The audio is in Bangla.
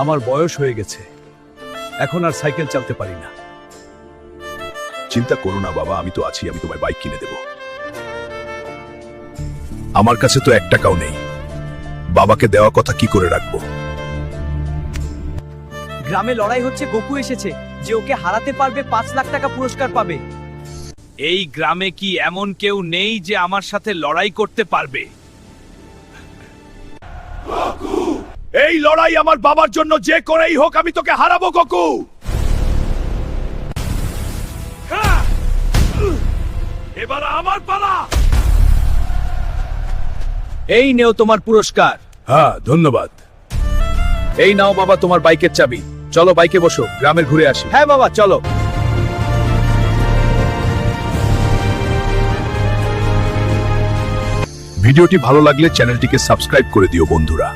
আমার বয়স হয়ে গেছে, এখন আর সাইকেল চালাতে পারি না। চিন্তা করো না বাবা, আমি তো আছি, আমি তোমায় বাইক কিনে দেব। আমার কাছে তো 1 টাকাও নেই, বাবাকে দেওয়া কথা কি করে রাখবো? গ্রামে লড়াই হচ্ছে, গোকু এসেছে, যে ওকে হারাতে পারবে 5 লাখ টাকা পুরস্কার পাবে। এই গ্রামে কি এমন কেউ নেই যে আমার সাথে লড়াই করতে পারবে? এই লড়াই আমার বাবার জন্য, যে করেই হোক আমি তোকে হারাবো গোকু। এবার আমার পালা। এই নেও তোমার পুরস্কার। হ্যাঁ, ধন্যবাদ। এই নাও বাবা তোমার বাইকের চাবি। চলো বাইকে বসো, গ্রামের ঘুরে আসি। হ্যাঁ বাবা চলো। ভিডিওটি ভালো লাগলে চ্যানেলটিকে সাবস্ক্রাইব করে দিও বন্ধুরা।